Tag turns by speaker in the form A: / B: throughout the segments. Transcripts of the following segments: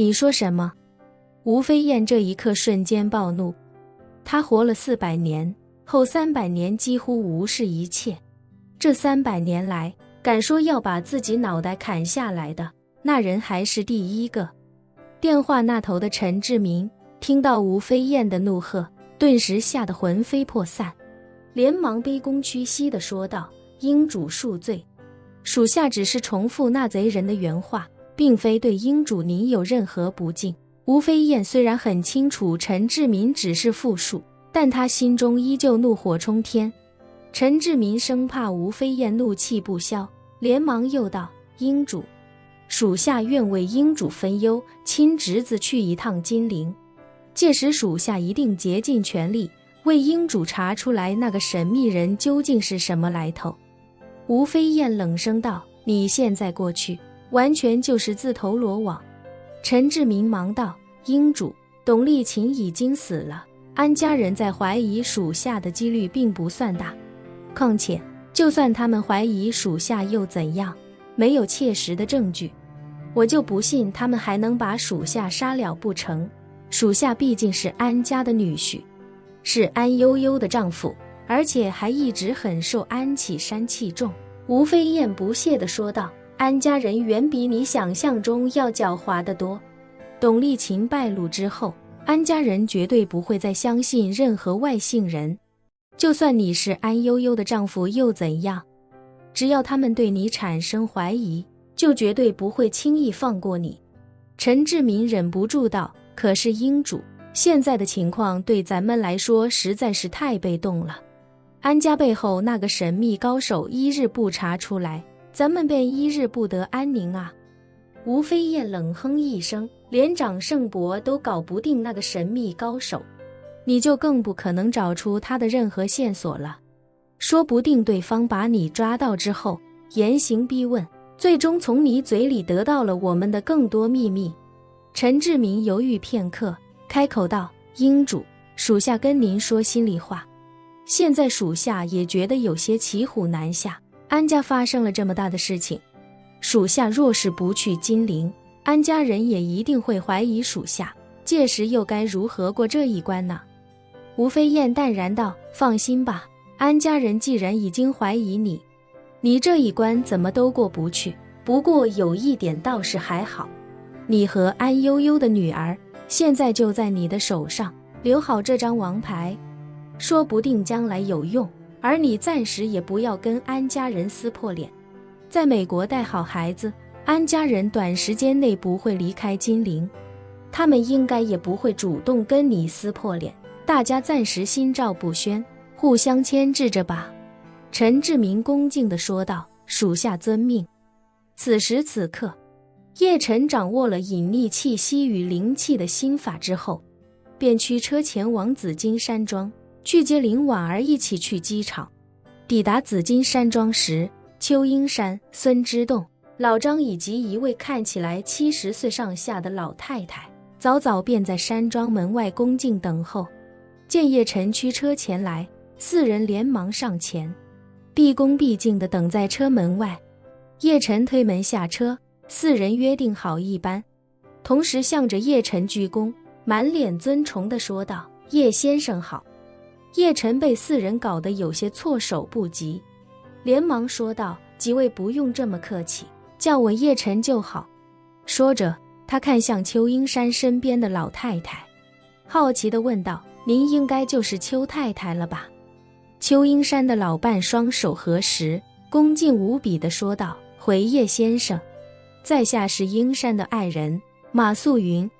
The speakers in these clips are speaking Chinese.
A: 你说什么？吴飞燕这一刻瞬间暴怒。她活了400年，后300年几乎无视一切。这300年来，敢说要把自己脑袋砍下来的，那人还是第一个。电话那头的陈志明听到吴飞燕的怒喝，顿时吓得魂飞魄散，连忙卑躬屈膝地说道：英主恕罪。属下只是重复那贼人的原话，并非对英主您有任何不敬。吴飞燕虽然很清楚陈志明只是复述，但他心中依旧怒火冲天。陈志明生怕吴飞燕怒气不消，连忙又道：英主，属下愿为英主分忧，亲侄子去一趟金陵，届时属下一定竭尽全力为英主查出来那个神秘人究竟是什么来头。吴飞燕冷声道：你现在过去，完全就是自投罗网。陈志明忙道：英主，董丽琴已经死了，安家人在怀疑属下的几率并不算大，况且就算他们怀疑属下又怎样，没有切实的证据，我就不信他们还能把属下杀了不成。属下毕竟是安家的女婿，是安悠悠的丈夫，而且还一直很受安启山器重。吴飞燕不屑地说道：安家人远比你想象中要狡猾得多。董丽琴败露之后，安家人绝对不会再相信任何外姓人，就算你是安悠悠的丈夫又怎样？只要他们对你产生怀疑，就绝对不会轻易放过你。陈志明忍不住道：可是英主，现在的情况对咱们来说实在是太被动了。安家背后那个神秘高手一日不查出来，咱们便一日不得安宁啊。吴飞燕冷哼一声，连长胜伯都搞不定那个神秘高手，你就更不可能找出他的任何线索了。说不定对方把你抓到之后，严刑逼问，最终从你嘴里得到了我们的更多秘密。陈志明犹豫片刻，开口道：英主，属下跟您说心里话，现在属下也觉得有些骑虎难下。安家发生了这么大的事情，属下若是不去金陵，安家人也一定会怀疑属下，届时又该如何过这一关呢？吴飞燕淡然道：放心吧，安家人既然已经怀疑你，你这一关怎么都过不去。不过有一点倒是还好，你和安悠悠的女儿现在就在你的手上，留好这张王牌，说不定将来有用。而你暂时也不要跟安家人撕破脸，在美国带好孩子，安家人短时间内不会离开金陵，他们应该也不会主动跟你撕破脸，大家暂时心照不宣，互相牵制着吧。陈志明恭敬地说道：属下遵命。此时此刻，叶晨掌握了隐匿气息与灵气的心法之后，便驱车前往紫金山庄，去接林婉儿一起去机场。抵达紫金山庄时，邱英山、孙之洞、老张以及一位看起来70岁上下的老太太早便在山庄门外恭敬等候。见叶晨驱车前来，四人连忙上前，毕恭毕敬地等在车门外。叶晨推门下车，四人约定好一般，同时向着叶晨鞠躬，满脸尊崇地说道：叶先生好。叶晨被四人搞得有些措手不及，连忙说道：几位不用这么客气，叫我叶晨就好。说着，他看向邱英山身边的老太太，好奇地问道：您应该就是邱太太了吧？邱英山的老伴双手合十，恭敬无比地说道：回叶先生。在下是英山的爱人马素云。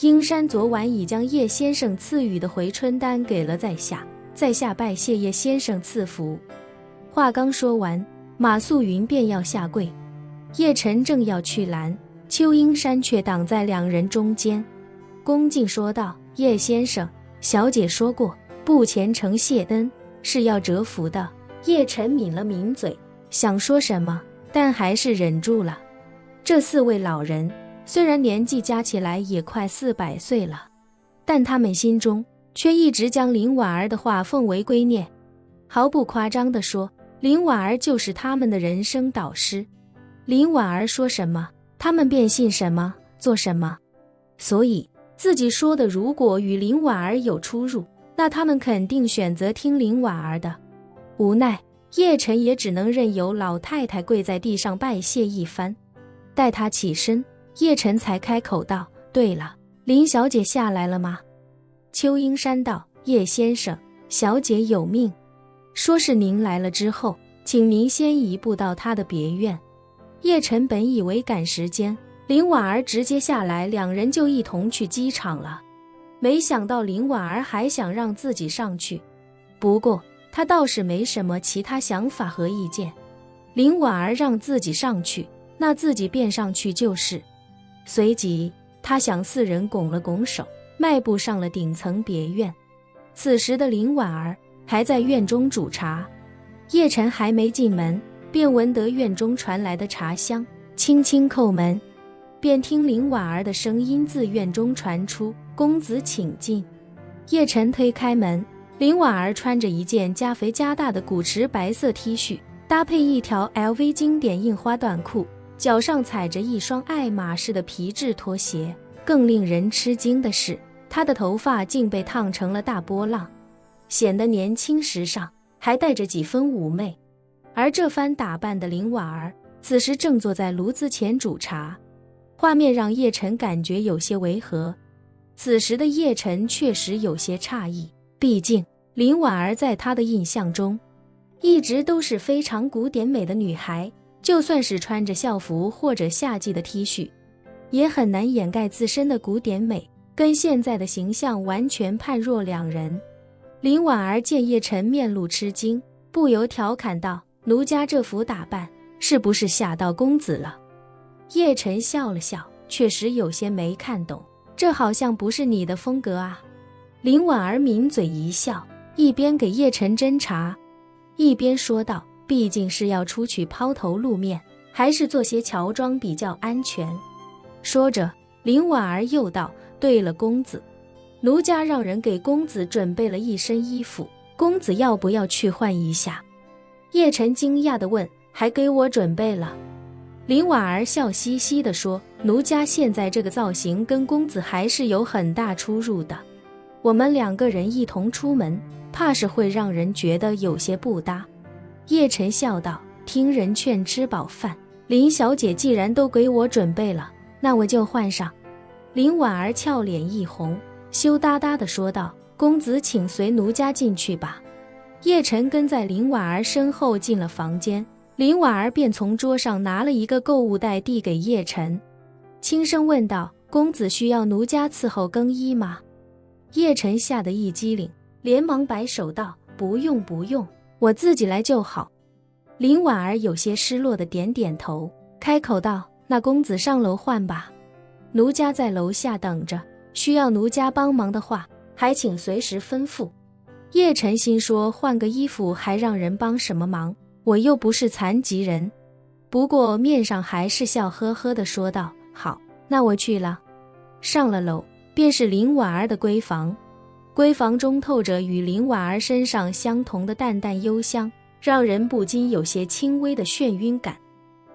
A: 英山昨晚已将叶先生赐予的回春丹给了在下，在下拜谢叶先生赐福。话刚说完，马素云便要下跪，叶晨正要去拦，邱英山却挡在两人中间，恭敬说道：叶先生，小姐说过，不虔诚谢恩是要折服的。叶晨抿了抿嘴，想说什么，但还是忍住了。这四位老人虽然年纪加起来也快400岁了，但他们心中却一直将林婉儿的话奉为圭臬。毫不夸张地说，林婉儿就是他们的人生导师。林婉儿说什么，他们便信什么，做什么。所以自己说的如果与林婉儿有出入，那他们肯定选择听林婉儿的。无奈叶晨也只能任由老太太跪在地上拜谢一番。待她起身，叶晨才开口道：对了，林小姐下来了吗？邱英山道：叶先生，小姐有命，说是您来了之后，请您先移步到她的别院。叶晨本以为赶时间，林婉儿直接下来，两人就一同去机场了。没想到林婉儿还想让自己上去，不过她倒是没什么其他想法和意见。林婉儿让自己上去，那自己便上去就是。随即她向四人拱了拱手，迈步上了顶层别院。此时的林婉儿还在院中煮茶，叶晨还没进门，便闻得院中传来的茶香，轻轻叩门，便听林婉儿的声音自院中传出：公子请进。叶晨推开门，林婉儿穿着一件加肥加大的古驰白色 T 恤，搭配一条 LV 经典印花短裤，脚上踩着一双爱马仕的皮质拖鞋。更令人吃惊的是，她的头发竟被烫成了大波浪，显得年轻时尚，还带着几分妩媚。而这番打扮的林婉儿此时正坐在炉子前煮茶，画面让叶晨感觉有些违和。此时的叶晨确实有些诧异，毕竟林婉儿在他的印象中一直都是非常古典美的女孩，就算是穿着校服或者夏季的 T 恤，也很难掩盖自身的古典美，跟现在的形象完全判若两人。林婉儿见叶晨面露吃惊，不由调侃道：奴家这副打扮是不是吓到公子了？叶晨笑了笑，确实有些没看懂，这好像不是你的风格啊。林婉儿抿嘴一笑，一边给叶晨斟茶，一边说道：毕竟是要出去抛头露面，还是做些乔装比较安全。说着，林婉儿又道：对了，公子，奴家让人给公子准备了一身衣服，公子要不要去换一下？叶晨惊讶地问：还给我准备了？林婉儿笑嘻嘻地说：奴家现在这个造型跟公子还是有很大出入的，我们两个人一同出门，怕是会让人觉得有些不搭。叶晨笑道：听人劝，吃饱饭，林小姐既然都给我准备了，那我就换上。林婉儿俏脸一红，羞答答地说道：公子请随奴家进去吧。叶晨跟在林婉儿身后进了房间，林婉儿便从桌上拿了一个购物袋递给叶晨，轻声问道：公子需要奴家伺候更衣吗？叶晨吓得一激灵，连忙摆手道：不用不用，我自己来就好。林婉儿有些失落的点点头，开口道：那公子上楼换吧，奴家在楼下等着，需要奴家帮忙的话，还请随时吩咐。叶晨心说，换个衣服还让人帮什么忙，我又不是残疾人。不过面上还是笑呵呵地说道：好，那我去了。上了楼，便是林婉儿的闺房。闺房中透着与林婉儿身上相同的淡淡幽香，让人不禁有些轻微的眩晕感。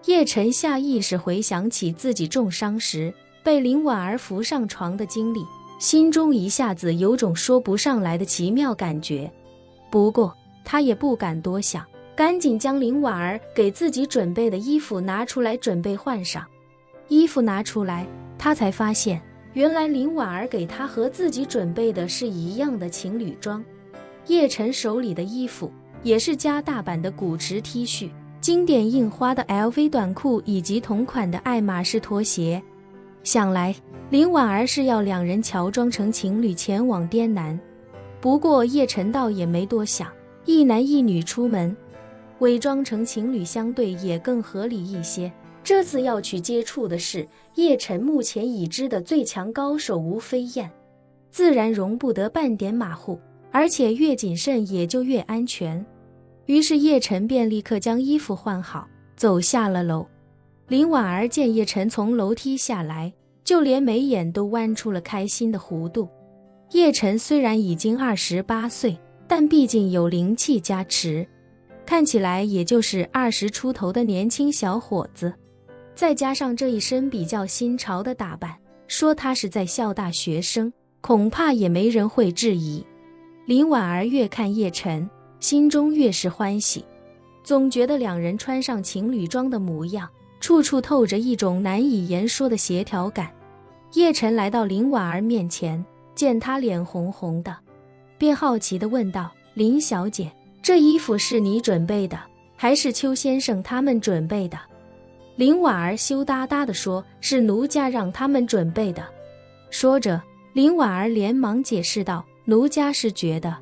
A: 叶晨下意识回想起自己重伤时被林婉儿扶上床的经历，心中一下子有种说不上来的奇妙感觉。不过他也不敢多想，赶紧将林婉儿给自己准备的衣服拿出来准备换上。衣服拿出来，他才发现原来林婉儿给他和自己准备的是一样的情侣装。叶晨手里的衣服也是加大版的古驰 T 恤，经典印花的 LV 短裤以及同款的爱马仕拖鞋。想来林婉儿是要两人乔装成情侣前往滇南。不过叶晨倒也没多想，一男一女出门，伪装成情侣相对也更合理一些。这次要去接触的是叶晨目前已知的最强高手吴飞燕，自然容不得半点马虎，而且越谨慎也就越安全。于是叶晨便立刻将衣服换好，走下了楼。林婉儿见叶晨从楼梯下来，就连眉眼都弯出了开心的弧度。叶晨虽然已经28岁，但毕竟有灵气加持，看起来也就是20出头的年轻小伙子，再加上这一身比较新潮的打扮，说他是在校大学生，恐怕也没人会质疑。林婉儿越看叶晨，心中越是欢喜，总觉得两人穿上情侣装的模样，处处透着一种难以言说的协调感。叶晨来到林婉儿面前，见她脸红红的，便好奇地问道：林小姐，这衣服是你准备的，还是邱先生他们准备的？林婉儿羞答答地说：是奴家让他们准备的。说着，林婉儿连忙解释道：奴家是觉得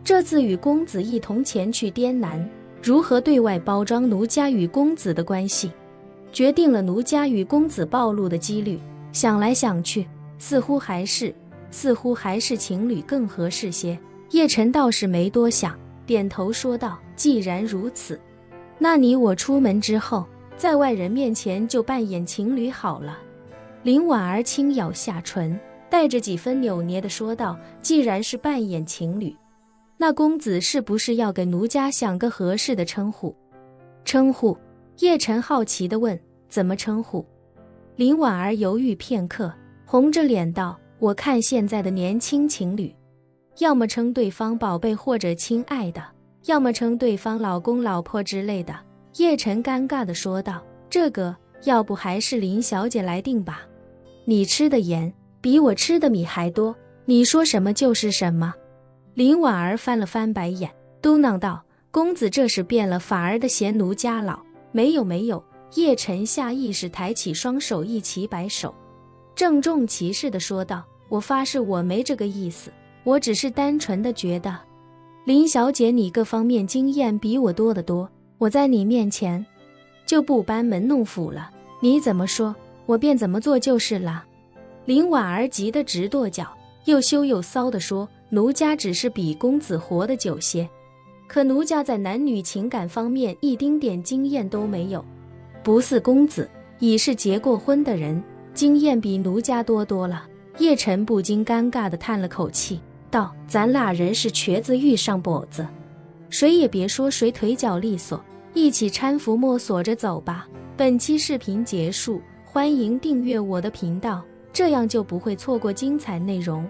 A: 这次与公子一同前去滇南，如何对外包装奴家与公子的关系，决定了奴家与公子暴露的几率。想来想去，似乎还是情侣更合适些。叶晨倒是没多想，点头说道：既然如此，那你我出门之后，在外人面前就扮演情侣好了。林婉儿轻咬下唇，带着几分扭捏地说道：既然是扮演情侣，那公子是不是要给奴家想个合适的称呼？称呼？叶晨好奇地问：怎么称呼？林婉儿犹豫片刻，红着脸道：我看现在的年轻情侣，要么称对方宝贝或者亲爱的，要么称对方老公老婆之类的。叶晨尴尬地说道：这个要不还是林小姐来定吧，你吃的盐比我吃的米还多，你说什么就是什么。林婉儿翻了翻白眼，嘟囔道：公子这是变了法儿的嫌奴家老。没有没有。叶晨下意识抬起双手一起摆手，郑重其事地说道：我发誓我没这个意思，我只是单纯的觉得林小姐你各方面经验比我多得多，我在你面前就不班门弄斧了，你怎么说我便怎么做就是了。林婉儿急得直跺脚，又羞又臊地说：奴家只是比公子活得久些，可奴家在男女情感方面一丁点经验都没有，不似公子已是结过婚的人，经验比奴家多多了。叶晨不禁尴尬地叹了口气，道：咱俩人是瘸子遇上跛子，谁也别说谁腿脚利索，一起搀扶摸索着走吧。本期视频结束，欢迎订阅我的频道，这样就不会错过精彩内容。